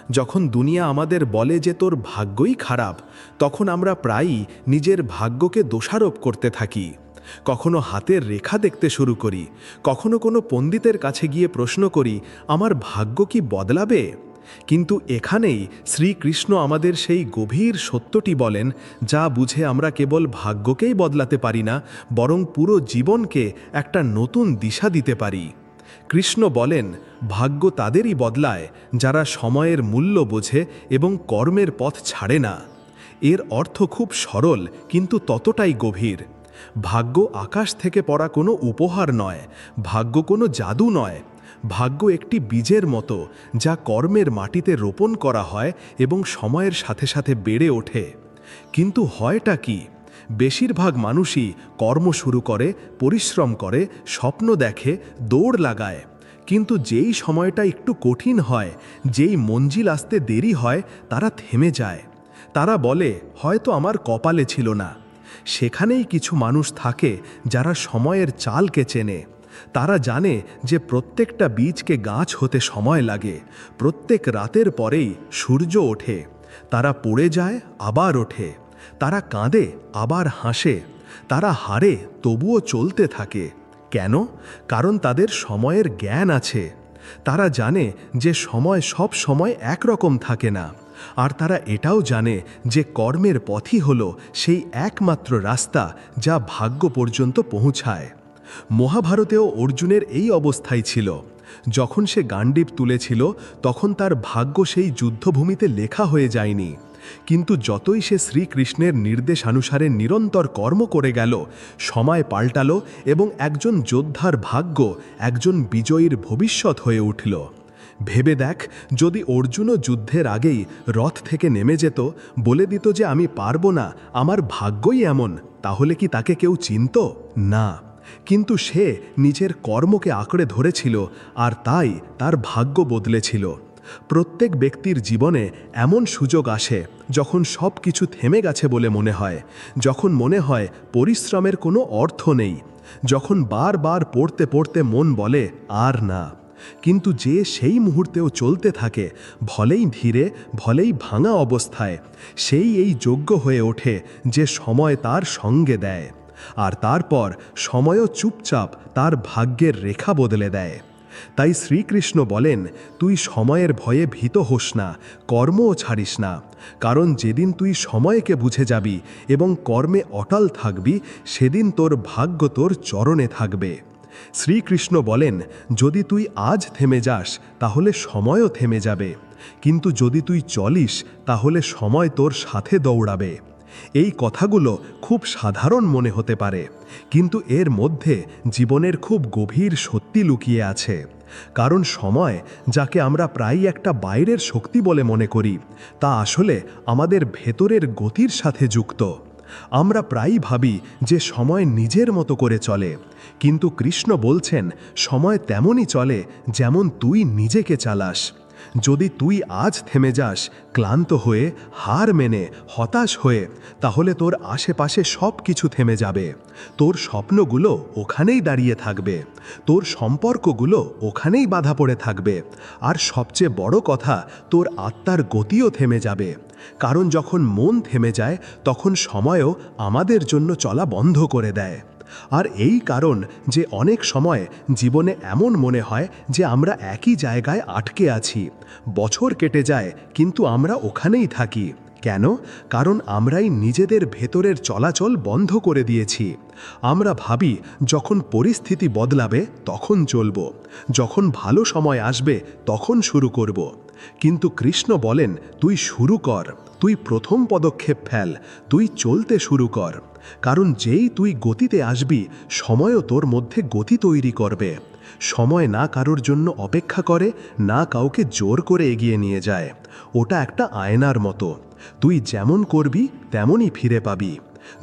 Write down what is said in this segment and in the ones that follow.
যখন দুনিয়া আমাদের বলে যে তোর ভাগ্যই খারাপ, তখন আমরা প্রায়ই নিজের ভাগ্যকে দোষারোপ করতে থাকি। কখনো হাতের রেখা দেখতে শুরু করি, কখনো কোনো পণ্ডিতের কাছে গিয়ে প্রশ্ন করি, আমার ভাগ্য কি বদলাবে? কিন্তু এখানেই শ্রীকৃষ্ণ আমাদের সেই গভীর সত্যটি বলেন, যা বুঝে আমরা কেবল ভাগ্যকেই বদলাতে পারি না, বরং পুরো জীবনকে একটা নতুন দিশা দিতে পারি। কৃষ্ণ বলেন, ভাগ্য তাদেরই বদলায় যারা সময়ের মূল্য বোঝে এবং কর্মের পথ ছাড়ে না। এর অর্থ খুব সরল, কিন্তু ততটাই গভীর। ভাগ্য আকাশ থেকে পড়া কোনো উপহার নয়, ভাগ্য কোনো জাদু নয়। ভাগ্য একটি বীজের মতো, যা কর্মের মাটিতে রোপণ করা হয় এবং সময়ের সাথে সাথে বেড়ে ওঠে। কিন্তু হয়টা কি? বেশিরভাগ মানুষই কর্ম শুরু করে, পরিশ্রম করে, স্বপ্ন দেখে, দৌড় লাগায়, কিন্তু যেই সময়টা একটু কঠিন হয়, যেই মঞ্জিল আসতে দেরি হয়, তারা থেমে যায়। তারা বলে, হয়তো আমার কপালে ছিল না। সেখানেই কিছু মানুষ থাকে যারা সময়ের চালকে চেনে। তারা জানে যে প্রত্যেকটা বীজকে গাছ হতে সময় লাগে, প্রত্যেক রাতের পরেই সূর্য ওঠে। তারা পড়ে যায়, আবার ওঠে। তারা কাঁদে, আবার হাসে। তারা হারে, তবুও চলতে থাকে। কেন? কারণ তাদের সময়ের জ্ঞান আছে। তারা জানে যে সময় সব সময় একরকম থাকে না। আর তারা এটাও জানে যে কর্মের পথই হলো সেই একমাত্র রাস্তা যা ভাগ্য পর্যন্ত পৌঁছায়। মহাভারতেও অর্জুনের এই অবস্থাই ছিল। যখন সে গান্ডীব তুলেছিল, তখন তার ভাগ্য সেই যুদ্ধভূমিতে লেখা হয়ে যায়নি। কিন্তু যতই সে শ্রীকৃষ্ণের নির্দেশানুসারে নিরন্তর কর্ম করে গেল, সময় পাল্টালো এবং একজন যোদ্ধার ভাগ্য একজন বিজয়ীর ভবিষ্যৎ হয়ে উঠল। ভেবে দেখ, যদি অর্জুনও যুদ্ধের আগেই রথ থেকে নেমে যেত, বলে দিত যে আমি পারবো না, আমার ভাগ্যই এমন, তাহলে কি তাকে কেউ চিনত? না। কিন্তু সে নিজের কর্মকে আঁকড়ে ধরেছিল, আর তাই তার ভাগ্য বদলেছিল। প্রত্যেক ব্যক্তির জীবনে এমন সুযোগ আসে যখন সব কিছু থেমে গেছে বলে মনে হয়, যখন মনে হয় পরিশ্রমের কোনো অর্থ নেই, যখন বারবার পড়তে পড়তে মন বলে আর না। কিন্তু যে সেই মুহূর্তেও চলতে থাকে, ভলেই ধীরে, ভলেই ভাঙা অবস্থায়, সেই এই যোগ্য হয়ে ওঠে যে সময় তার সঙ্গে দেয়। আর তারপর সময়ও চুপচাপ তার ভাগ্যের রেখা বদলে দেয়। তাই শ্রীকৃষ্ণ বলেন, তুই সময়ের ভয়ে ভীত হোস না, কর্মও ছাড়িস না। কারণ যেদিন তুই সময়কে বুঝে যাবি এবং কর্মে অটল থাকবি, সেদিন তোর ভাগ্য তোর চরণে থাকবে। শ্রীকৃষ্ণ বলেন, যদি তুই আজ থেমে যাস, তাহলে সময়ও থেমে যাবে। কিন্তু যদি তুই চলিস, তাহলে সময় তোর সাথে দৌড়াবে। এই কথাগুলো খুব সাধারণ মনে হতে পারে, কিন্তু এর মধ্যে জীবনের খুব গভীর সত্যি লুকিয়ে আছে। কারণ সময়, যাকে আমরা প্রায়ই একটা বাইরের শক্তি বলে মনে করি, তা আসলে আমাদের ভেতরের গতির সাথে যুক্ত। আমরা প্রায়ই ভাবি যে সময় নিজের মতো করে চলে, কিন্তু কৃষ্ণ বলছেন, সময় তেমনই চলে যেমন তুই নিজেকে চালাস। যদি তুই আজ থেমে যাস, ক্লান্ত হয়ে, হার মেনে, হতাশ হয়ে, তাহলে তোর আশেপাশে সব কিছু থেমে যাবে। তোর স্বপ্নগুলো ওখানেই দাঁড়িয়ে থাকবে, তোর সম্পর্কগুলো ওখানেই বাধা পড়ে থাকবে, আর সবচেয়ে বড় কথা, তোর আত্মার গতিও থেমে যাবে। কারণ যখন মন থেমে যায়, তখন সময়ও আমাদের জন্য চলা বন্ধ করে দেয়। আর এই কারণ যে অনেক সময় জীবনে এমন মনে হয় যে আমরা একই জায়গায় আটকে আছি। বছর কেটে যায়, কিন্তু আমরা ওখানেই থাকি। কেন? কারণ আমরাই নিজেদের ভেতরের চলাচল বন্ধ করে দিয়েছি। আমরা ভাবি যখন পরিস্থিতি বদলাবে তখন চলব, যখন ভালো সময় আসবে তখন শুরু করব। কিন্তু কৃষ্ণ বলেন, তুই শুরু কর, তুই প্রথম পদক্ষেপ ফেল, তুই চলতে শুরু কর। কারণ যেই তুই গতিতে আসবি, সময়ও তোর মধ্যে গতি তৈরি করবে। সময় না কারোর জন্য অপেক্ষা করে, না কাউকে জোর করে এগিয়ে নিয়ে যায়। ওটা একটা আয়নার মতো, তুই যেমন করবি তেমনই ফিরে পাবি।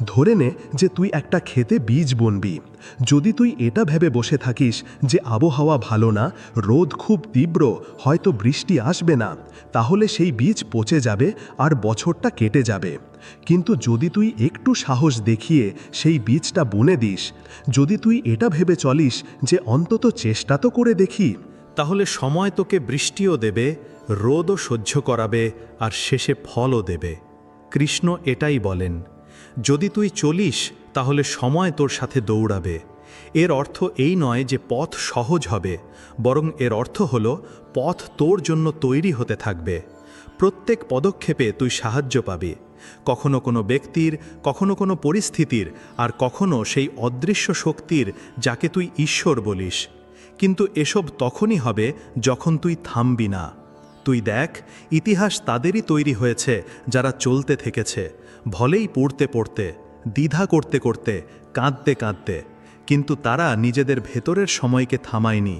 ধরে নে যে তুই একটা ক্ষেতে বীজ বুনবি। যদি তুই এটা ভেবে বসে থাকিস যে আবহাওয়া ভালো না, রোদ খুব তীব্র, হয়তো বৃষ্টি আসবে না, তাহলে সেই বীজ পচে যাবে আর বছরটা কেটে যাবে। কিন্তু যদি তুই একটু সাহস দেখিয়ে সেই বীজটা বুনে দিস, যদি তুই এটা ভেবে চলিস যে অন্তত চেষ্টা তো করে দেখি, তাহলে সময় তোকে বৃষ্টিও দেবে, রোদও সহ্য করাবে আর শেষে ফলও দেবে। কৃষ্ণ এটাই বলেন, যদি তুই চলিস তাহলে সময় তোর সাথে দৌড়াবে। এর অর্থ এই নয় যে পথ সহজ হবে, বরং এর অর্থ হল পথ তোর জন্য তৈরি হতে থাকবে। প্রত্যেক পদক্ষেপে তুই সাহায্য পাবি, কখনো কোনো ব্যক্তির, কখনো কোনো পরিস্থিতির, আর কখনো সেই অদৃশ্য শক্তির যাকে তুই ঈশ্বর বলিস। কিন্তু এসব তখনই হবে যখন তুই থামবি না। তুই দেখ, ইতিহাস তাদেরই তৈরি হয়েছে যারা চলতে থেকেছে, ভলেই পড়তে পড়তে, দ্বিধা করতে করতে, কাঁদতে কাঁদতে, কিন্তু তারা নিজেদের ভেতরের সময়কে থামায়নি,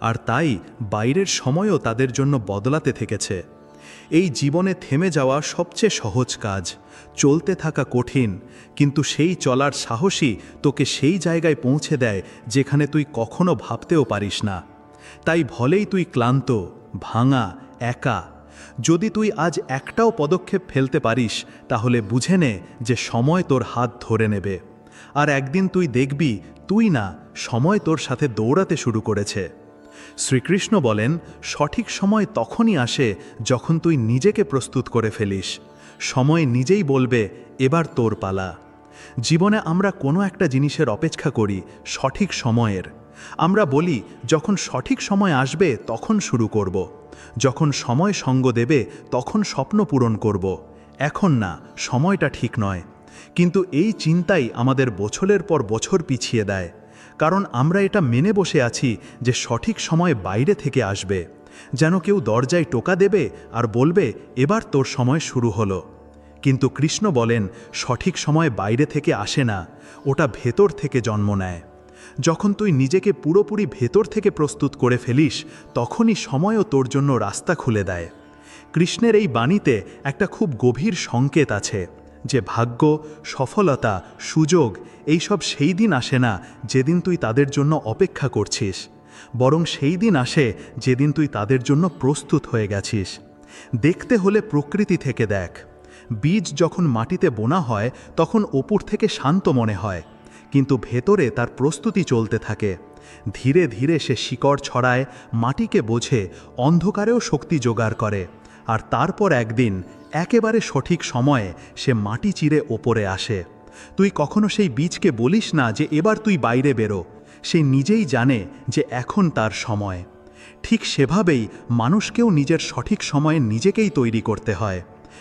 আর তাই বাইরের সময়ও তাদের জন্য বদলাতে থেকেছে। এই জীবনে থেমে যাওয়া সবচেয়ে সহজ কাজ, চলতে থাকা কঠিন, কিন্তু সেই চলার সাহসী তোকে সেই জায়গায় পৌঁছে দেয় যেখানে তুই কখনো ভাবতেও পারিস না। তাই ভলেই তুই ক্লান্ত, ভাঙা, একা, যদি তুই আজ একটাও পদক্ষেপ ফেলতে পারিস তাহলে বুঝে নে যে সময় তোর হাত ধরে নেবে। আর একদিন তুই দেখবি তুই না, সময় তোর সাথে দৌড়াতে শুরু করেছে। শ্রীকৃষ্ণ বলেন, সঠিক সময় তখনই আসে যখন তুই নিজেকে প্রস্তুত করে ফেলিস। সময় নিজেই বলবে, এবার তোর পালা। জীবনে আমরা কোনো একটা জিনিসের অপেক্ষা করি সঠিক সময়ের। আমরা বলি, যখন সঠিক সময় আসবে তখন শুরু করব, যখন সময় সঙ্গ দেবে তখন স্বপ্ন পূরণ করব, এখন না, সময়টা ঠিক নয়। কিন্তু এই চিন্তাই আমাদের বছরের পর বছর পিছিয়ে দেয়, কারণ আমরা এটা মেনে বসে আছি যে সঠিক সময় বাইরে থেকে আসবে, যেন কেউ দরজায় টোকা দেবে আর বলবে, এবার তোর সময় শুরু হলো। কিন্তু কৃষ্ণ বলেন, সঠিক সময় বাইরে থেকে আসে না, ওটা ভেতর থেকে জন্ম নেয়। যখন তুই নিজেকে পুরোপুরি ভেতর থেকে প্রস্তুত করে ফেলিস, তখনই সময়ও তোর জন্য রাস্তা খুলে দেয়। কৃষ্ণের এই বাণীতে একটা খুব গভীর সংকেত আছে, যে ভাগ্য, সফলতা, সুযোগ এইসব সেই দিন আসে না যেদিন তুই তাদের জন্য অপেক্ষা করছিস, বরং সেই দিন আসে যেদিন তুই তাদের জন্য প্রস্তুত হয়ে গেছিস। দেখতে হলে প্রকৃতি থেকে দেখ, বীজ যখন মাটিতে বোনা হয় তখন ওপর থেকে শান্ত মনে হয়, কিন্তু ভেতরে তার প্রস্তুতি চলতে থাকে। ধীরে ধীরে সে শিকড় ছড়ায়, মাটিকে বোঝে, অন্ধকারেও শক্তি জোগাড় করে, আর তারপর একদিন একেবারে সঠিক সময়ে সে মাটি চিরে ওপরে আসে। তুই কখনো সেই বীজকে বলিস না যে এবার তুই বাইরে বেরো, সে নিজেই জানে যে এখন তার সময়। ঠিক সেভাবেই মানুষকেও নিজের সঠিক সময়ে নিজেকেই তৈরি করতে হয়।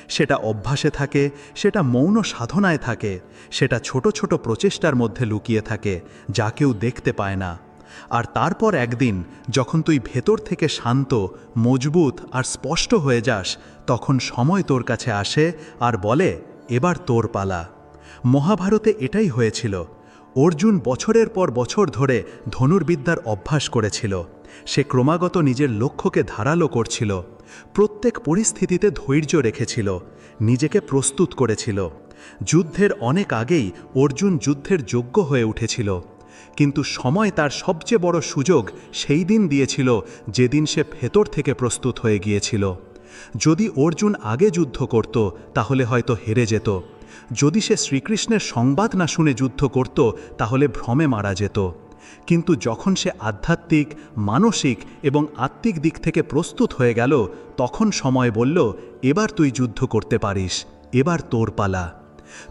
সেটা অভ্যাসে থাকে, সেটা মৌন সাধনায় থাকে, সেটা ছোট ছোট প্রচেষ্টার মধ্যে লুকিয়ে থাকে, যা কেউ দেখতে পায় না। আর তারপর একদিন যখন তুই ভেতর থেকে শান্ত, মজবুত আর স্পষ্ট হয়ে যাস, তখন সময় তোর কাছে আসে আর বলে, এবার তোর পালা। মহাভারতে এটাই হয়েছিল। অর্জুন বছরের পর বছর ধরে ধনুর্বিদ্যার অভ্যাস করেছিল। সে ক্রমাগত নিজের লক্ষ্যকে ধারালো করছিল, প্রত্যেক পরিস্থিতিতে ধৈর্য রেখেছিল, নিজেকে প্রস্তুত করেছিল। যুদ্ধের অনেক আগেই অর্জুন যুদ্ধের যোগ্য হয়ে উঠেছিল, কিন্তু সময় তার সবচেয়ে বড় সুযোগ সেই দিন দিয়েছিল যেদিন সে ভেতর থেকে প্রস্তুত হয়ে গিয়েছিল। যদি অর্জুন আগে যুদ্ধ করত তাহলে হয়তো হেরে যেত। যদি সে শ্রীকৃষ্ণের সংবাদ না শুনে যুদ্ধ করত তাহলে ভ্রমে মারা যেত। কিন্তু যখন সে আধ্যাত্মিক, মানসিক এবং আত্মিক দিক থেকে প্রস্তুত হয়ে গেল, তখন সময় বলল, এবার তুই যুদ্ধ করতে পারিস, এবার তোর পালা।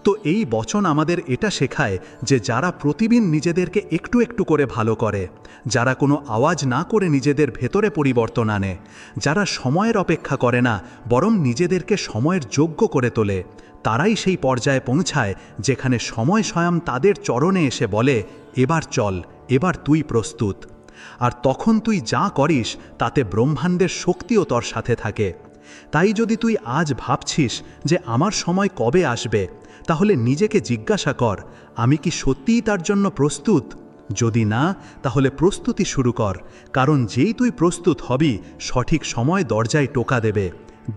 তো এই বচন আমাদের এটা শেখায় যে যারা প্রতিদিন নিজেদেরকে একটু একটু করে ভালো করে, যারা কোনো আওয়াজ না করে নিজেদের ভেতরে পরিবর্তন আনে, যারা সময়ের অপেক্ষা করে না বরং নিজেদেরকে সময়ের যোগ্য করে তোলে, তারাই সেই পর্যায়ে পৌঁছায় যেখানে সময় স্বয়ং তাদের চরণে এসে বলে, এবার চল, এবার তুই প্রস্তুত। আর তখন তুই যা করিস তাতে ব্রহ্মাণ্ডের শক্তিও তোর সাথে থাকে। তাই যদি তুই আজ ভাবছিস যে আমার সময় কবে আসবে, তাহলে নিজেকে জিজ্ঞাসা কর, আমি কি সত্যিই তার জন্য প্রস্তুত? যদি না, তাহলে প্রস্তুতি শুরু কর, কারণ যেই তুই প্রস্তুত হবি সঠিক সময় দরজায় টোকা দেবে,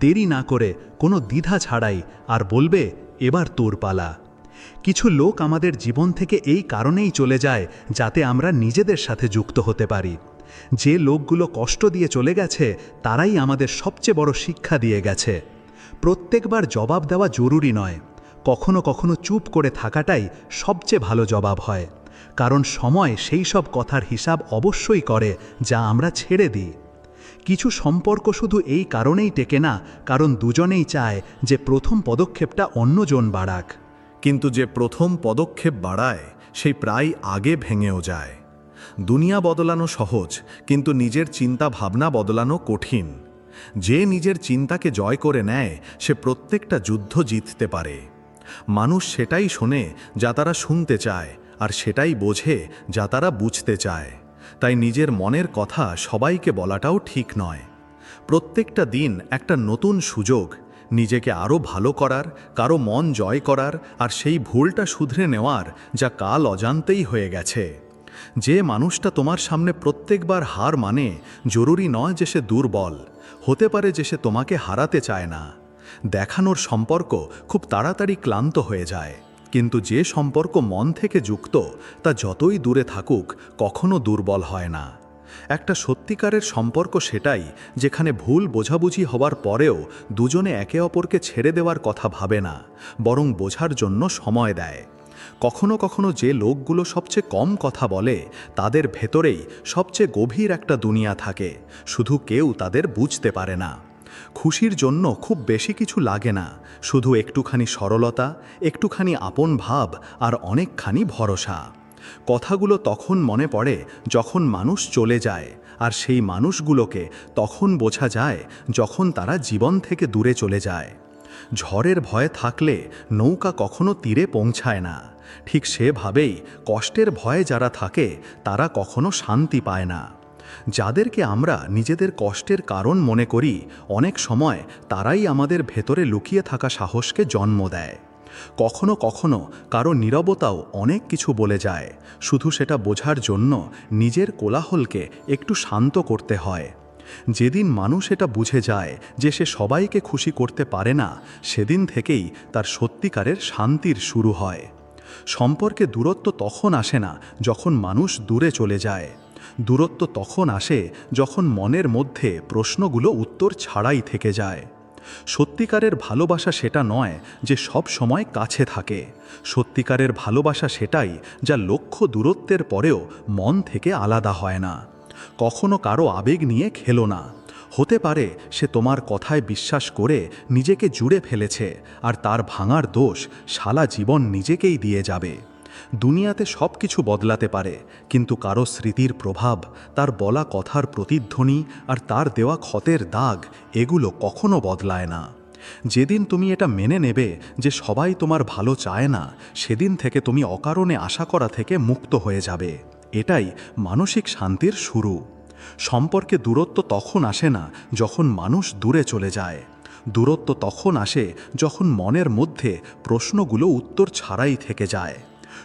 দেরি না করে, কোনো দ্বিধা ছাড়াই, আর বলবে, এবার তোর পালা। কিছু লোক আমাদের জীবন থেকে এই কারণেই চলে যায় যাতে আমরা নিজেদের সাথে যুক্ত হতে পারি। যে লোকগুলো কষ্ট দিয়ে চলে গেছে তারাই আমাদের সবচেয়ে বড় শিক্ষা দিয়ে গেছে। প্রত্যেকবার জবাব দেওয়া জরুরি নয়, কখনো কখনো চুপ করে থাকাটাই সবচেয়ে ভালো জবাব হয়, কারণ সময় সেই সব কথার হিসাব অবশ্যই করে যা আমরা ছেড়ে দিই। কিছু সম্পর্ক শুধু এই কারণেই টেকে না, কারণ দুজনেই চায় যে প্রথম পদক্ষেপটা অন্যজন বাড়াক। কিন্তু যে প্রথম পদক্ষেপ বাড়ায় সেই প্রায় আগে ভেঙেও যায়। দুনিয়া বদলানো সহজ, কিন্তু নিজের চিন্তা ভাবনা বদলানো কঠিন। যে নিজের চিন্তাকে জয় করে নেয় সে প্রত্যেকটা যুদ্ধ জিততে পারে। মানুষ সেটাই শোনে যা তারা শুনতে চায়, আর সেটাই বোঝে যা তারা বুঝতে চায়। তাই নিজের মনের কথা সবাইকে বলাটাও ঠিক নয়। প্রত্যেকটা দিন একটা নতুন সুযোগ নিজেকে আরও ভালো করার, কারো মন জয় করার, আর সেই ভুলটা শুধরে নেওয়ার যা কাল অজান্তেই হয়ে গেছে। যে মানুষটা তোমার সামনে প্রত্যেকবার হার মানে, জরুরি নয় যে সে দুর্বল, হতে পারে যে সে তোমাকে হারাতে চায় না। দেখানোর সম্পর্ক খুব তাড়াতাড়ি ক্লান্ত হয়ে যায়, কিন্তু যে সম্পর্ক মন থেকে যুক্ত তা যতই দূরে থাকুক কখনো দুর্বল হয় না। একটা সত্যিকারের সম্পর্ক সেটাই যেখানে ভুল বোঝাবুঝি হবার পরেও দুজনে একে অপরকে ছেড়ে দেওয়ার কথা ভাবে না, বরং বোঝার জন্য সময় দেয়। কখনো কখনো যে লোকগুলো সবচেয়ে কম কথা বলে তাদের ভেতরেই সবচেয়ে গভীর একটা দুনিয়া থাকে, শুধু কেউ তাদের বুঝতে পারে না। খুশির জন্য খুব বেশি কিছু লাগে না, শুধু একটুখানি সরলতা, একটুখানি আপন ভাব, আর অনেকখানি ভরসা। কথাগুলো তখন মনে পড়ে যখন মানুষ চলে যায়, আর সেই মানুষগুলোকে তখন বোঝা যায় যখন তারা জীবন থেকে দূরে চলে যায়। ঝড়ের ভয় থাকলে নৌকা কখনো তীরে পৌঁছায় না, ঠিক সেভাবেই কষ্টের ভয়ে যারা থাকে তারা কখনো শান্তি পায় না। যাদেরকে আমরা নিজেদের কষ্টের কারণ মনে করি, অনেক সময় তারাই আমাদের ভেতরে লুকিয়ে থাকা সাহসকে জন্ম দেয়। কখনো কখনো কারো নীরবতাও অনেক কিছু বলে যায়, শুধু সেটা বোঝার জন্য নিজের কোলাহলকে একটু শান্ত করতে হয়। যেদিন মানুষ এটা বুঝে যায় যে সে সবাইকে খুশি করতে পারে না, সেদিন থেকেই তার সত্যিকারের শান্তির শুরু হয়। সম্পর্কে দূরত্ব তখন আসে না যখন মানুষ দূরে চলে যায়। দূরত্ব তখন আসে যখন মনের মধ্যে প্রশ্নগুলো উত্তর ছাড়াই থেকে যায়। সত্যিকারের ভালোবাসা সেটা নয় যে সব সময় কাছে থাকে। সত্যিকারের ভালোবাসা সেটাই যা লক্ষ্য দূরত্বের পরেও মন থেকে আলাদা হয় না। কখনো কারো আবেগ নিয়ে খেলো না। হতে পারে সে তোমার কথায় বিশ্বাস করে নিজেকে জুড়ে ফেলেছে, আর তার ভাঙার দোষ সারা জীবন নিজেকেই দিয়ে যাবে। দুনিয়াতে সব কিছু বদলাতে পারে, কিন্তু কারো স্মৃতির প্রভাব, তার বলা কথার প্রতিধ্বনি, আর তার দেওয়া ক্ষতের দাগ, এগুলো কখনো বদলায় না। যেদিন তুমি এটা মেনে নেবে যে সবাই তোমার ভালো চায় না, সেদিন থেকে তুমি অকারণে আশা করা থেকে মুক্ত হয়ে যাবে। এটাই মানসিক শান্তির শুরু। সম্পর্কে দূরত্ব তখন আসে না যখন মানুষ দূরে চলে যায়। দূরত্ব তখন আসে যখন মনের মধ্যে প্রশ্নগুলো উত্তর ছাড়াই থেকে যায়।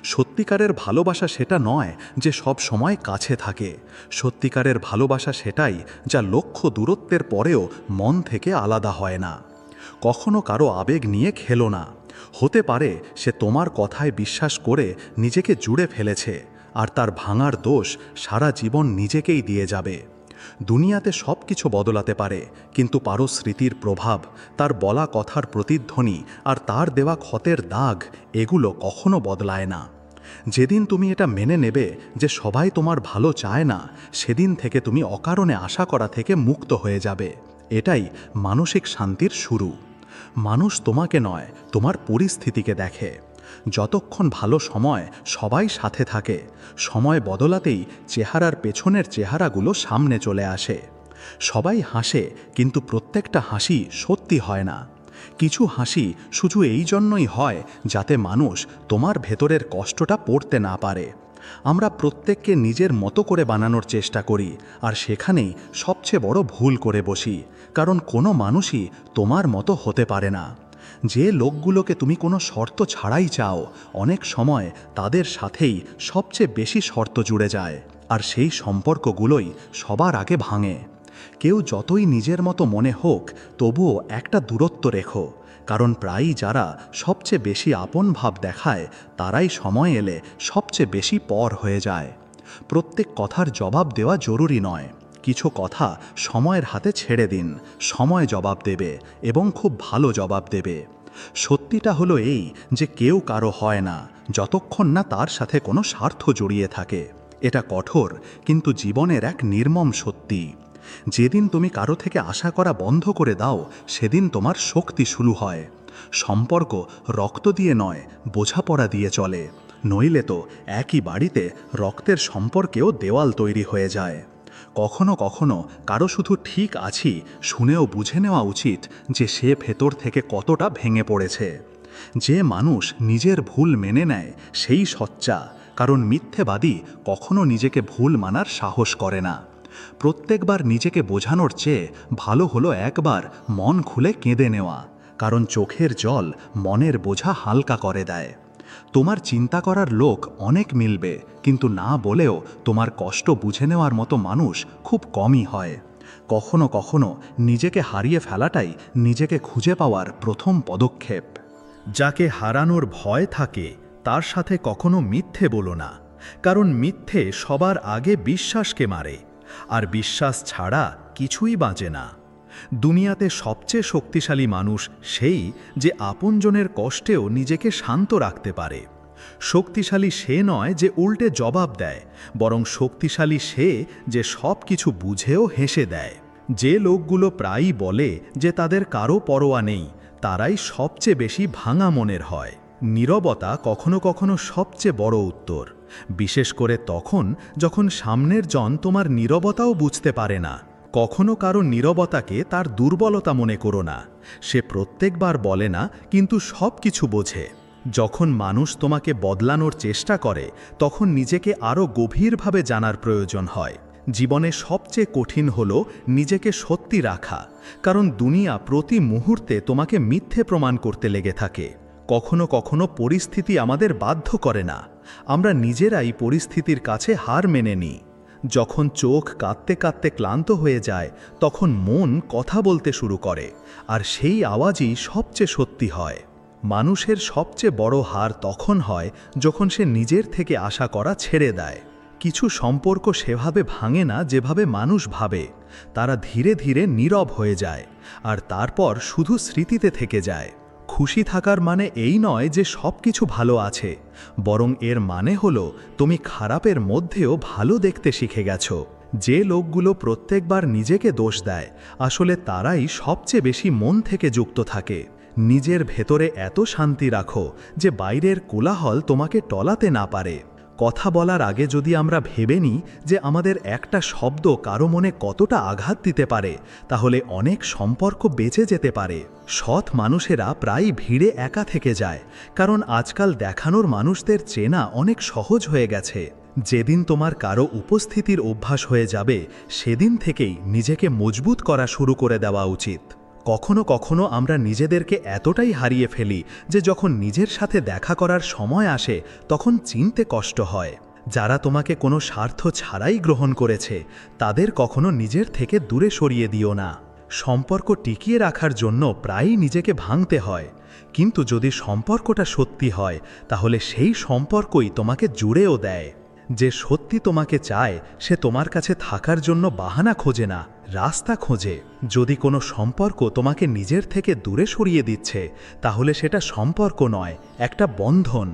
সত্যিকারের ভালোবাসা সেটা নয় যে সব সময় কাছে থাকে। সত্যিকারের ভালোবাসা সেটাই যা লক্ষ্য দূরত্বের পরেও মন থেকে আলাদা হয় না। কখনো কারো আবেগ নিয়ে খেলো না। হতে পারে সে তোমার কথায় বিশ্বাস করে নিজেকে জুড়ে ফেলেছে, আর তার ভাঙার দোষ সারা জীবন নিজেকেই দিয়ে যাবে। দুনিয়াতে সব কিছু বদলাতে পারে, কিন্তু পারো স্মৃতির প্রভাব, তার বলা কথার প্রতিধ্বনি, আর তার দেওয়া ক্ষতের দাগ, এগুলো কখনো বদলায় না। যেদিন তুমি এটা মেনে নেবে যে সবাই তোমার ভালো চায় না, সেদিন থেকে তুমি অকারণে আশা করা থেকে মুক্ত হয়ে যাবে। এটাই মানসিক শান্তির শুরু। মানুষ তোমাকে নয়, তোমার পরিস্থিতিকে দেখে। যতক্ষণ ভালো সময় সবাই সাথে থাকে, সময় বদলাতেই চেহারার পেছনের চেহারাগুলো সামনে চলে আসে। সবাই হাসে, কিন্তু প্রত্যেকটা হাসি সত্যি হয় না। কিছু হাসি শুধু এই জন্যই হয় যাতে মানুষ তোমার ভেতরের কষ্টটা পড়তে না পারে। আমরা প্রত্যেককে নিজের মতো করে বানানোর চেষ্টা করি, আর সেখানেই সবচেয়ে বড় ভুল করে বসি, কারণ কোনো মানুষই তোমার মতো হতে পারে না। যে লোকগুলোকে তুমি কোনো শর্ত ছাড়াই চাও, অনেক সময় তাদের সাথেই সবচেয়ে বেশি শর্ত জুড়ে যায়, আর সেই সম্পর্কগুলোই সবার আগে ভাঙে। কেউ যতই নিজের মতো মনে হোক, তবুও একটা দূরত্ব রেখো, কারণ প্রায়ই যারা সবচেয়ে বেশি আপন ভাব দেখায় তারাই সময় এলে সবচেয়ে বেশি পর হয়ে যায়। প্রত্যেক কথার জবাব দেওয়া জরুরি নয়। কিছু কথা সময়ের হাতে ছেড়ে দিন, সময় জবাব দেবে, এবং খুব ভালো জবাব দেবে। সত্যিটা হলো এই যে কেউ কারো হয় না যতক্ষণ না তার সাথে কোনো স্বার্থ জড়িয়ে থাকে। এটা কঠোর, কিন্তু জীবনের এক নির্মম সত্যি। যেদিন তুমি কারো থেকে আশা করা বন্ধ করে দাও, সেদিন তোমার শক্তি শুরু হয়। সম্পর্ক রক্ত দিয়ে নয়, বোঝাপড়া দিয়ে চলে। নইলে তো একই বাড়িতে রক্তের সম্পর্কেও দেওয়াল তৈরি হয়ে যায়। কখনো কখনো কারো শুধু ঠিক আছি শুনেও বুঝে নেওয়া উচিত যে সে ভেতর থেকে কতটা ভেঙে পড়েছে। যে মানুষ নিজের ভুল মেনে নেয় সেই সচ্চা, কারণ মিথ্যেবাদী কখনো নিজেকে ভুল মানার সাহস করে না। প্রত্যেকবার নিজেকে বোঝানোর চেয়ে ভালো হলো একবার মন খুলে কেঁদে নেওয়া, কারণ চোখের জল মনের বোঝা হালকা করে দেয়। তোমার চিন্তা করার লোক অনেক মিলবে, কিন্তু না বলেও তোমার কষ্ট বুঝে নেওয়ার মতো মানুষ খুব কমই হয়। কখনো কখনো নিজেকে হারিয়ে ফেলাটাই নিজেকে খুঁজে পাওয়ার প্রথম পদক্ষেপ। যাকে হারানোর ভয় থাকে তার সাথে কখনো মিথ্যে বলো না, কারণ মিথ্যে সবার আগে বিশ্বাসকে মারে, আর বিশ্বাস ছাড়া কিছুই বাঁচে না। দুনিয়াতে সবচেয়ে শক্তিশালী মানুষ সেই যে আপনজনের কষ্টেও নিজেকে শান্ত রাখতে পারে। শক্তিশালী সে নয় যে উল্টে জবাব দেয়, বরং শক্তিশালী সে যে সব কিছু বুঝেও হেসে দেয়। যে লোকগুলো প্রায়ই বলে যে তাদের কারো পরোয়া নেই, তারাই সবচেয়ে বেশি ভাঙা মনের হয়। নীরবতা কখনো কখনো সবচেয়ে বড় উত্তর, বিশেষ করে তখন যখন সামনের জন তোমার নীরবতাও বুঝতে পারে না। কখনো কারো নীরবতাকে তার দুর্বলতা মনে করো না। সে প্রত্যেকবার বলে না, কিন্তু সব কিছু বোঝে। যখন মানুষ তোমাকে বদলানোর চেষ্টা করে, তখন নিজেকে আরও গভীরভাবে জানার প্রয়োজন হয়। জীবনে সবচেয়ে কঠিন হলো নিজেকে সত্যি রাখা, কারণ দুনিয়া প্রতি মুহূর্তে তোমাকে মিথ্যে প্রমাণ করতে লেগে থাকে। কখনো কখনো পরিস্থিতি আমাদের বাধ্য করে না, আমরা নিজেরাই পরিস্থিতির কাছে হার মেনে নিই। যখন চোখ কাঁদতে কাঁদতে ক্লান্ত হয়ে যায়, তখন মন কথা বলতে শুরু করে, আর সেই আওয়াজই সবচেয়ে সত্যি হয়। মানুষের সবচেয়ে বড় হার তখন হয় যখন সে নিজের থেকে আশা করা ছেড়ে দেয়। কিছু সম্পর্ক সেভাবে ভাঙে না যেভাবে মানুষ ভাবে, তারা ধীরে ধীরে নীরব হয়ে যায়, আর তারপর শুধু স্মৃতিতে থেকে যায়। খুশি থাকার মানে এই নয় যে সব কিছু ভালো আছে, বরং এর মানে হলো তুমি খারাপের মধ্যেও ভালো দেখতে শিখে গেছো। যে লোকগুলো প্রত্যেকবার নিজেকে দোষ দেয়, আসলে তারাই সবচেয়ে বেশি মন থেকে যুক্ত থাকে। নিজের ভেতরে এত শান্তি রাখো যে বাইরের কোলাহল তোমাকে টলাতে না পারে। কথা বলার আগে যদি আমরা ভেবে নিই যে আমাদের একটা শব্দ কারো মনে কতটা আঘাত দিতে পারে, তাহলে অনেক সম্পর্ক বেঁচে যেতে পারে। সৎ মানুষেরা প্রায় ভিড়ে একা থেকে যায়, কারণ আজকাল দেখানোর মানুষদের চেনা অনেক সহজ হয়ে গেছে। যেদিন তোমার কারো উপস্থিতির অভ্যাস হয়ে যাবে, সেদিন থেকেই নিজেকে মজবুত করা শুরু করে দেওয়া উচিত। কখনো কখনো আমরা নিজেদেরকে এতটাই হারিয়ে ফেলি যে যখন নিজের সাথে দেখা করার সময় আসে, তখন চিনতে কষ্ট হয়। যারা তোমাকে কোনো স্বার্থ ছাড়াই গ্রহণ করেছে, তাদের কখনো নিজের থেকে দূরে সরিয়ে দিও না। সম্পর্ক টিকিয়ে রাখার জন্য প্রায়ই নিজেকে ভাঙতে হয়, কিন্তু যদি সম্পর্কটা সত্যি হয়, তাহলে সেই সম্পর্কই তোমাকে জুড়েও দেয়। যে সত্যি তোমাকে চায়, সে তোমার কাছে থাকার জন্য বাহানা খোঁজে না, রাস্তা খোঁজে। যদি কোনো সম্পর্ক তোমাকে নিজের থেকে দূরে সরিয়ে দিচ্ছে, তাহলে সেটা সম্পর্ক নয়, একটা বন্ধন।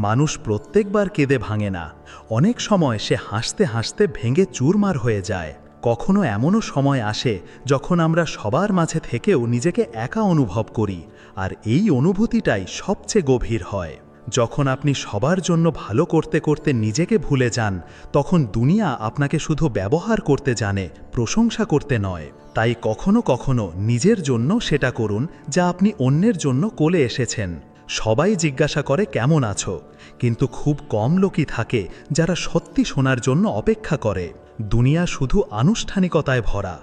মানুষ প্রত্যেকবার কেঁদে ভাঙে না, অনেক সময় সে হাসতে হাসতে ভেঙে চুরমার হয়ে যায়। কখনো এমনও সময় আসে যখন আমরা সবার মাঝে থেকেও নিজেকে একা অনুভব করি, আর এই অনুভূতিটাই সবচেয়ে গভীর হয়। যখন আপনি সবার জন্য ভালো করতে করতে নিজেকে ভুলে যান, তখন দুনিয়া আপনাকে শুধু ব্যবহার করতে জানে, প্রশংসা করতে নয়। তাই কখনো কখনো নিজের জন্য সেটা করুন যা আপনি অন্যের জন্য কোলে এসেছেন। সবাই জিজ্ঞাসা করে কেমন আছো, কিন্তু খুব কম লোকই থাকে যারা সত্যি শোনার জন্য অপেক্ষা করে। দুনিয়া শুধু আনুষ্ঠানিকতায় ভরা,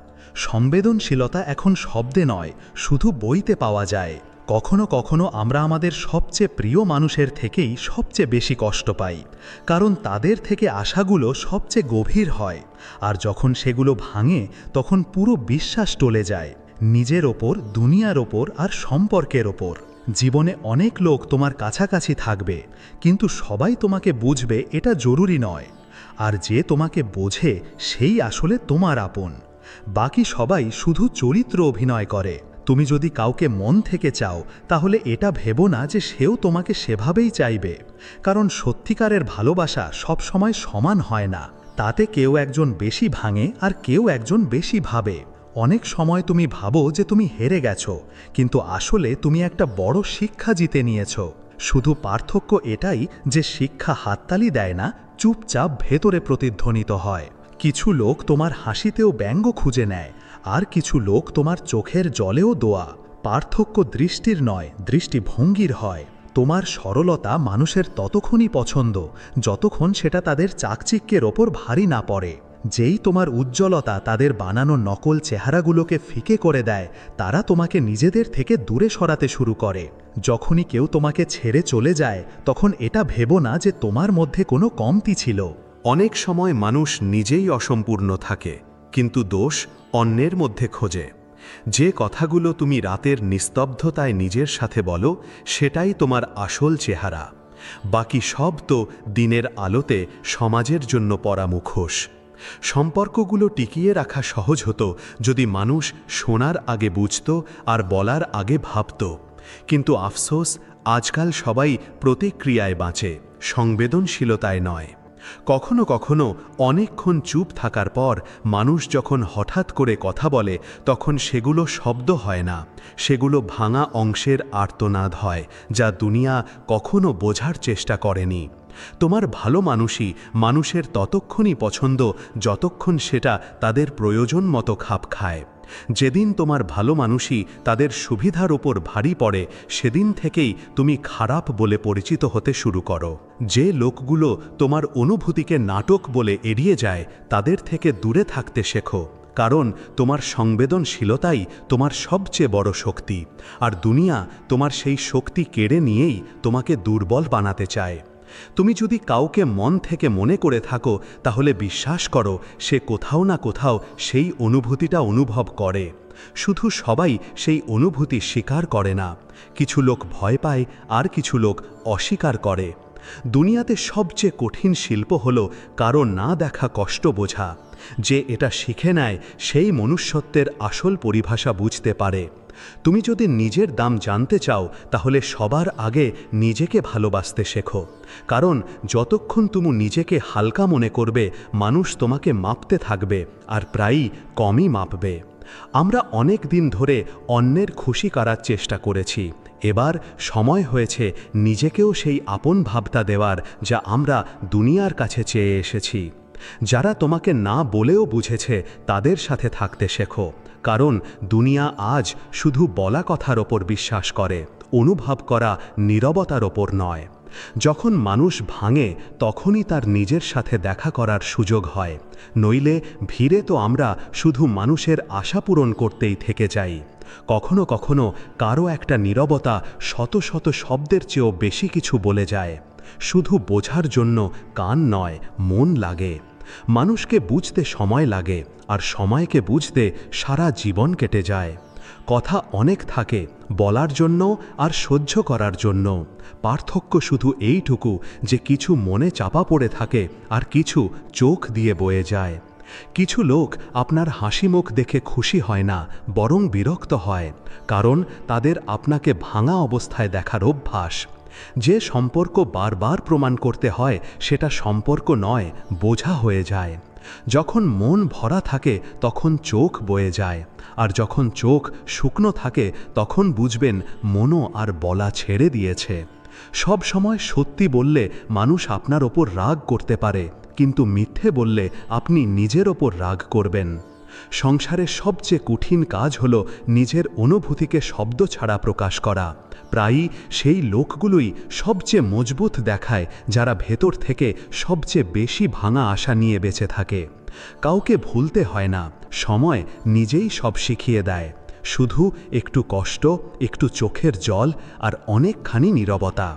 সংবেদনশীলতা এখন শব্দে নয়, শুধু বইতে পাওয়া যায়। কখনো কখনো আমরা আমাদের সবচেয়ে প্রিয় মানুষের থেকেই সবচেয়ে বেশি কষ্ট পাই, কারণ তাদের থেকে আশাগুলো সবচেয়ে গভীর হয়, আর যখন সেগুলো ভাঙে তখন পুরো বিশ্বাস টলে যায়, নিজের ওপর, দুনিয়ার ওপর, আর সম্পর্কের ওপর। জীবনে অনেক লোক তোমার কাছাকাছি থাকবে, কিন্তু সবাই তোমাকে বুঝবে এটা জরুরি নয়। আর যে তোমাকে বোঝে সেই আসলে তোমার আপন। বাকি সবাই শুধু চরিত্র অভিনয় করে। তুমি যদি কাউকে মন থেকে চাও, তাহলে এটা ভেবো না যে সেও তোমাকে সেভাবেই চাইবে, কারণ সত্যিকারের ভালোবাসা সবসময় সমান হয় না। তাতে কেউ একজন বেশি ভাঙে আর কেউ একজন বেশি ভাবে। অনেক সময় তুমি ভাবো যে তুমি হেরে গেছো, কিন্তু আসলে তুমি একটা বড় শিক্ষা জিতে নিয়েছো। শুধু পার্থক্য এটাই যে শিক্ষা হাততালি দেয় না, চুপচাপ ভেতরে প্রতিধ্বনিত হয়। কিছু লোক তোমার হাসিতেও ব্যঙ্গ খুঁজে নেয়, আর কিছু লোক তোমার চোখের জলেও দোয়া। পার্থক্য দৃষ্টির নয়, দৃষ্টিভঙ্গির হয়। তোমার সরলতা মানুষের ততক্ষণই পছন্দ যতক্ষণ সেটা তাদের চাকচিক্যের ওপর ভারী না পড়ে। যেই তোমার উজ্জ্বলতা তাদের বানানো নকল চেহারাগুলোকে ফিকে করে দেয়, তারা তোমাকে নিজেদের থেকে দূরে সরাতে শুরু করে। যখনই কেউ তোমাকে ছেড়ে চলে যায়, তখন এটা ভেবো না যে তোমার মধ্যে কোনো কমতি ছিল। অনেক সময় মানুষ নিজেই অসম্পূর্ণ থাকে, কিন্তু দোষ অন্যের মধ্যে খোঁজে। যে কথাগুলো তুমি রাতের নিস্তব্ধতায় নিজের সাথে বলো, সেটাই তোমার আসল চেহারা। বাকি সব তো দিনের আলোতে সমাজের জন্য পরা মুখোশ। সম্পর্কগুলো টিকিয়ে রাখা সহজ হতো যদি মানুষ শোনার আগে বুঝত আর বলার আগে ভাবত। কিন্তু আফসোস, আজকাল সবাই প্রতিক্রিয়ায় বাঁচে, সংবেদনশীলতায় নয়। কখনো কখনো অনেকক্ষণ চুপ থাকার পর মানুষ যখন হঠাৎ করে কথা বলে, তখন সেগুলো শব্দ হয় না, সেগুলো ভাঙা অংশের আর্তনাদ হয়, যা দুনিয়া কখনো বোঝার চেষ্টা করেনি। তোমার ভালো মানুষই মানুষের ততক্ষণই পছন্দ যতক্ষণ সেটা তাদের প্রয়োজন মতো খাপ খায়। যেদিন তোমার ভালো মানুষই তাদের সুবিধার ওপর ভারী পড়ে, সেদিন থেকেই তুমি খারাপ বলে পরিচিত হতে শুরু করো। যে লোকগুলো তোমার অনুভূতিকে নাটক বলে এড়িয়ে যায়, তাদের থেকে দূরে থাকতে শেখো। কারণ তোমার সংবেদনশীলতাই তোমার সবচেয়ে বড় শক্তি, আর দুনিয়া তোমার সেই শক্তি কেড়ে নিয়েই তোমাকে দুর্বল বানাতে চায়। তুমি যদি কাউকে মন থেকে মনে করে থাকো, তাহলে বিশ্বাস করো সে কোথাও না কোথাও সেই অনুভূতিটা অনুভব করে। শুধু সবাই সেই অনুভূতি স্বীকার করে না। কিছু লোক ভয় পায় আর কিছু লোক অস্বীকার করে। দুনিয়াতে সবচেয়ে কঠিন শিল্প হলো কারো না দেখা কষ্ট বোঝা। যে এটা শিখে নেয়, সেই মনুষ্যত্বের আসল পরিভাষা বুঝতে পারে। তুমি যদি নিজের দাম জানতে চাও, তাহলে সবার আগে নিজেকে ভালোবাসতে শেখো। কারণ যতক্ষণ তুমি নিজেকে হালকা মনে করবে, মানুষ তোমাকে মাপতে থাকবে, আর প্রায়ই কমই মাপবে। আমরা অনেক দিন ধরে অন্যের খুশি করার চেষ্টা করেছি। এবার সময় হয়েছে নিজেকেও সেই আপন ভাবটা দেওয়ার, যা আমরা দুনিয়ার কাছে চেয়ে এসেছি। যারা তোমাকে না বলেও বুঝেছে, তাদের সাথে থাকতে শেখো। কারণ দুনিয়া আজ শুধু বলা কথার ওপর বিশ্বাস করে, অনুভব করা নীরবতার ওপর নয়। যখন মানুষ ভাঙে, তখনই তার নিজের সাথে দেখা করার সুযোগ হয়। নইলে ভিড়ে তো আমরা শুধু মানুষের আশা পূরণ করতেই থেকে যাই। কখনো কখনো কারো একটা নীরবতা শত শত শব্দের চেয়েও বেশি কিছু বলে যায়। শুধু বোঝার জন্য কান নয়, মন লাগে। মানুষকে বুঝতে সময় লাগে, আর সময়কে বুঝতে সারা জীবন কেটে যায়। কথা অনেক থাকে, বলার জন্য আর সহ্য করার জন্য। পার্থক্য শুধু এইটুকু যে কিছু মনে চাপা পড়ে থাকে, আর কিছু চোখ দিয়ে বয়ে যায়। কিছু লোক আপনার হাসি মুখ দেখে খুশি হয় না, বরং বিরক্ত হয়, কারণ তাদের আপনাকে ভাঙা অবস্থায় দেখার অভ্যাস। যে সম্পর্ক বারবার প্রমাণ করতে হয়, সেটা সম্পর্ক নয়, বোঝা হয়ে যায়। যখন মন ভরা থাকে, তখন চোখ বয়ে যায়, আর যখন চোখ শুকনো থাকে, তখন বুঝবেন মনও আর বলা ছেড়ে দিয়েছে। সব সময় সত্যি বললে মানুষ আপনার ওপর রাগ করতে পারে, কিন্তু মিথ্যে বললে আপনি নিজের ওপর রাগ করবেন। সংসারের সবচেয়ে কঠিন কাজ হলো নিজের অনুভূতিকে শব্দ ছাড়া প্রকাশ করা। প্রায়ই সেই লোকগুলোই সবচেয়ে মজবুত দেখায়, যারা ভেতর থেকে সবচেয়ে বেশি ভাঙা আশা নিয়ে বেঁচে থাকে। কাউকে ভুলতে হয় না, সময় নিজেই সব শিখিয়ে দেয়। শুধু একটু কষ্ট, একটু চোখের জল, আর অনেকখানি নীরবতা।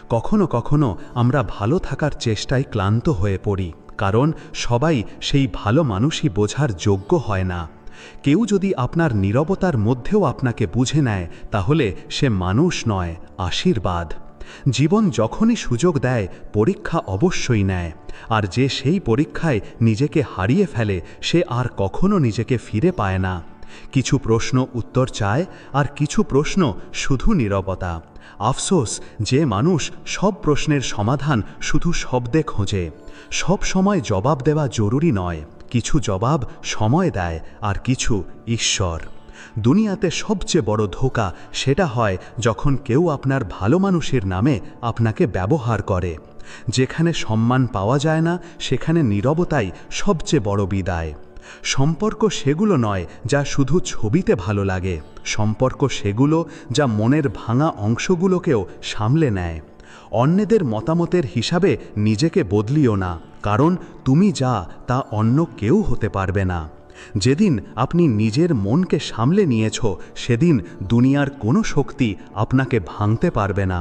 কখনো কখনো আমরা ভালো থাকার চেষ্টায় ক্লান্ত হয়ে পড়ি, কারণ সবাই সেই ভালো মানুষই বোঝার যোগ্য হয় না। কেউ যদি আপনার নীরবতার মধ্যেও আপনাকে বুঝে নেয়, তাহলে সে মানুষ নয়, আশীর্বাদ। জীবন যখনই সুযোগ দেয়, পরীক্ষা অবশ্যই নেয়, আর যে সেই পরীক্ষায় নিজেকে হারিয়ে ফেলে, সে আর কখনো নিজেকে ফিরে পায় না। কিছু প্রশ্ন উত্তর চায় আর কিছু প্রশ্ন শুধু নীরবতা। আফসোস যে মানুষ সব প্রশ্নের সমাধান শুধু শব্দে খোঁজে। সব সময় জবাব দেওয়া জরুরি নয়, কিছু জবাব সময় দেয় আর কিছু ঈশ্বর। দুনিয়াতে সবচেয়ে বড় ধোঁকা সেটা হয় যখন কেউ আপনার ভালো মানুষের নামে আপনাকে ব্যবহার করে। যেখানে সম্মান পাওয়া যায় না সেখানে নীরবতাই সবচেয়ে বড় বিদায়। সম্পর্ক সেগুলো নয় যা শুধু ছবিতে ভালো লাগে, সম্পর্ক সেগুলো যা মনের ভাঙা অংশগুলোকেও সামলে নেয়। অন্যদের মতামতের হিসাবে নিজেকে বদলিও না, কারণ তুমি যা তা অন্য কেউ হতে পারবে না। যেদিন আপনি নিজের মনকে সামলে নিয়েছ সেদিন দুনিয়ার কোনো শক্তি আপনাকে ভাঙতে পারবে না।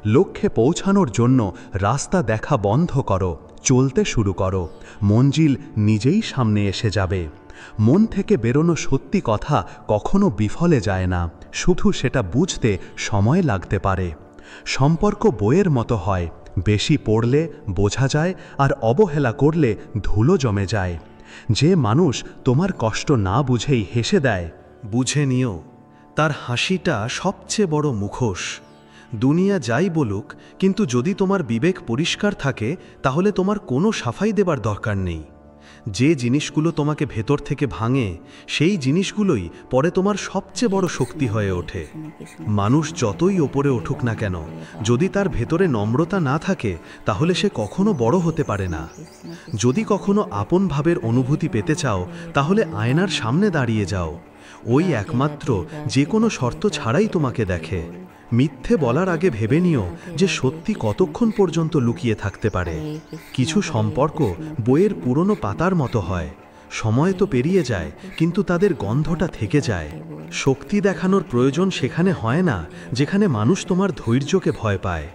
লক্ষ্যে পৌঁছানোর জন্য রাস্তা দেখা বন্ধ করো, চলতে শুরু করো, মঞ্জিল নিজেই সামনে এসে যাবে। মন থেকে বেরোনো সত্যি কথা কখনো বিফলে যায় না, শুধু সেটা বুঝতে সময় লাগতে পারে। সম্পর্ক বইয়ের মতো হয়, বেশি পড়লে বোঝা যায় আর অবহেলা করলে ধুলো জমে যায়। যে মানুষ তোমার কষ্ট না বুঝেই হেসে দেয়, বুঝে নিও তার হাসিটা সবচেয়ে বড় মুখোশ। দুনিয়া যাই বলুক, কিন্তু যদি তোমার বিবেক পরিষ্কার থাকে তাহলে তোমার কোনো সাফাই দেবার দরকার নেই। যে জিনিসগুলো তোমাকে ভেতর থেকে ভাঙে সেই জিনিসগুলোই পরে তোমার সবচেয়ে বড় শক্তি হয়ে ওঠে। মানুষ যতই ওপরে উঠুক না কেন, যদি তার ভেতরে নম্রতা না থাকে তাহলে সে কখনো বড় হতে পারে না। যদি কখনো আপন ভাবের অনুভূতি পেতে চাও তাহলে আয়নার সামনে দাঁড়িয়ে যাও। ওই একমাত্র যে কোনো শর্ত ছাড়াই তোমাকে দেখে। মিথ্যে বলার আগে ভেবে নিও যে সত্যি কতক্ষণ পর্যন্ত লুকিয়ে থাকতে পারে। কিছু সম্পর্ক বইয়ের পুরনো পাতার মতো হয়, সময় তো পেরিয়ে যায় কিন্তু তাদের গন্ধটা থেকে যায়। শক্তি দেখানোর প্রয়োজন সেখানে হয় না যেখানে মানুষ তোমার ধৈর্যকে ভয় পায়।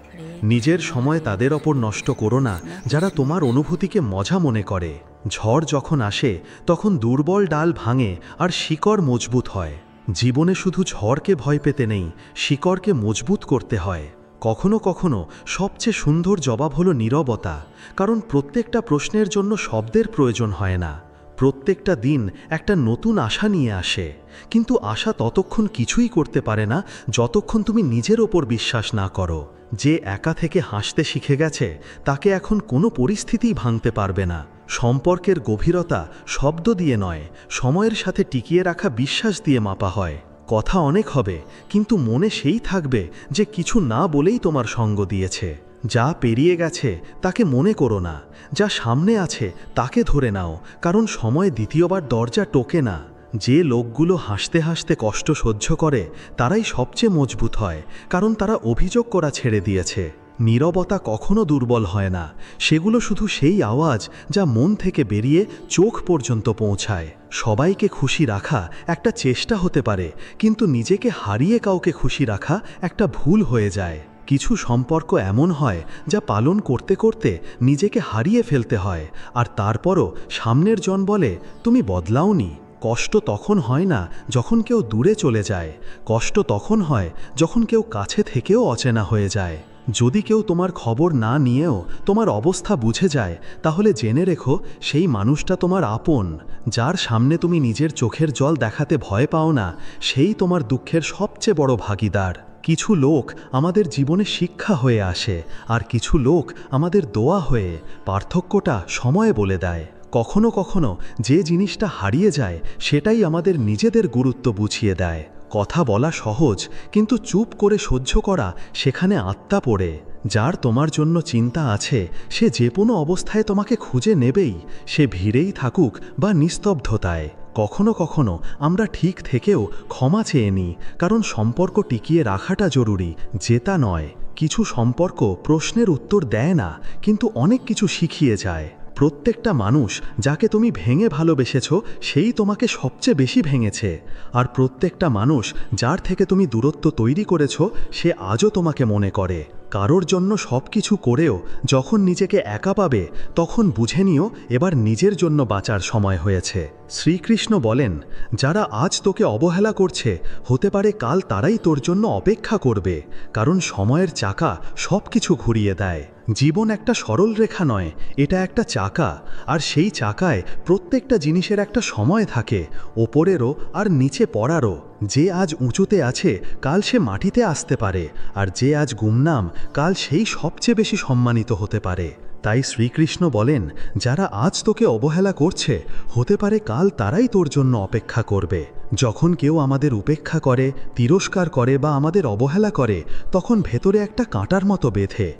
নিজের সময় তাদের ওপর নষ্ট করো না যারা তোমার অনুভূতিকে মজা মনে করে। ঝড় যখন আসে তখন দুর্বল ডাল ভাঙে আর শিকড় মজবুত হয়। জীবনে শুধু ঝড়কে ভয় পেতে নেই, শিকড়কে মজবুত করতে হয়। কখনো কখনো সবচেয়ে সুন্দর জবাব হলো নীরবতা, কারণ প্রত্যেকটা প্রশ্নের জন্য শব্দের প্রয়োজন হয় না। প্রত্যেকটা দিন একটা নতুন আশা নিয়ে আসে, কিন্তু আশা ততক্ষণ কিছুই করতে পারে না যতক্ষণ তুমি নিজের ওপর বিশ্বাস না করো। যে একা থেকে হাসতে শিখে গেছে তাকে এখন কোনো পরিস্থিতিই ভাঙতে পারবে না। সম্পর্কের গভীরতা শব্দ দিয়ে নয়, সময়ের সাথে টিকিয়ে রাখা বিশ্বাস দিয়ে মাপা হয়। কথা অনেক হবে কিন্তু মনে সেই থাকবে যে কিছু না বলেই তোমার সঙ্গ দিয়েছে। যা পেরিয়ে গেছে তাকে মনে করো না, যা সামনে আছে তাকে ধরে নাও, কারণ সময় দ্বিতীয়বার দরজা টোকে না। যে লোকগুলো হাসতে হাসতে কষ্ট সহ্য করে তারাই সবচেয়ে মজবুত হয়, কারণ তারা অভিযোগ করা ছেড়ে দিয়েছে। নীরবতা কখনো দুর্বল হয় না, সেগুলো শুধু সেই আওয়াজ যা মন থেকে বেরিয়ে চোখ পর্যন্ত পৌঁছায়। সবাইকে খুশি রাখা একটা চেষ্টা হতে পারে, কিন্তু নিজেকে হারিয়ে কাউকে খুশি রাখা একটা ভুল হয়ে যায়। কিছু সম্পর্ক এমন হয় যা পালন করতে করতে নিজেকে হারিয়ে ফেলতে হয়, আর তারপরও সামনের জন বলে তুমি বদলাওনি। কষ্ট তখন হয় না যখন কেউ দূরে চলে যায়, কষ্ট তখন হয় যখন কেউ কাছে থেকেও অচেনা হয়ে যায়। যদি কেউ তোমার খবর না নিয়েও তোমার অবস্থা বুঝে যায় তাহলে জেনে রেখো সেই মানুষটা তোমার আপন। যার সামনে তুমি নিজের চোখের জল দেখাতে ভয় পাও না, সেই তোমার দুঃখের সবচেয়ে বড় ভাগিদার। কিছু লোক আমাদের জীবনে শিক্ষা হয়ে আসে আর কিছু লোক আমাদের দোয়া হয়ে। পার্থক্যটা সময়ে বলে দেয়। কখনো কখনো যে জিনিসটা হারিয়ে যায় সেটাই আমাদের নিজেদের গুরুত্ব বুঝিয়ে দেয়। কথা বলা সহজ, কিন্তু চুপ করে সহ্য করা সেখানে আত্মা পড়ে। যার তোমার জন্য চিন্তা আছে সে যে কোনো অবস্থায় তোমাকে খুঁজে নেবেই, সে ভিড়েই থাকুক বা নিস্তব্ধতায়। কখনো কখনো আমরা ঠিক থেকেও ক্ষমা চেয়ে নিই, কারণ সম্পর্ক টিকিয়ে রাখাটা জরুরি, জেতা নয়। কিছু সম্পর্ক প্রশ্নের উত্তর দেয় না, কিন্তু অনেক কিছু শিখিয়ে যায়। প্রত্যেকটা মানুষ যাকে তুমি ভেঙে ভালোবেসেছো সেই তোমাকে সবচেয়ে বেশি ভেঙেছে, আর প্রত্যেকটা মানুষ যার থেকে তুমি দূরত্ব তৈরি করেছো সে আজও তোমাকে মনে করে। কারোর জন্য সব কিছু করেও যখন নিজেকে একা পাবে তখন বুঝে নিও এবার নিজের জন্য বাঁচার সময় হয়েছে। শ্রীকৃষ্ণ বলেন, যারা আজ তোকে অবহেলা করছে হতে পারে কাল তারাই তোর জন্য অপেক্ষা করবে, কারণ সময়ের চাকা সব কিছু ঘুরিয়ে দেয়। জীবন একটা সরল রেখা নয়, এটা একটা চাকা, আর সেই চাকায় প্রত্যেকটা জিনিসের একটা সময় থাকে, ওপরেরও আর নিচে পড়ারও। যে আজ উঁচুতে আছে কাল সে মাটিতে আসতে পারে, আর যে আজ গুমনাম কাল সেই সবচেয়ে বেশি সম্মানিত হতে পারে। তাই শ্রীকৃষ্ণ বলেন, যারা আজ তোকে অবহেলা করছে হতে পারে কাল তারাই তোর জন্য অপেক্ষা করবে। যখন কেউ আমাদের উপেক্ষা করে, তিরস্কার করে বা আমাদের অবহেলা করে, তখন ভেতরে একটা কাঁটার মতো বেঁধে।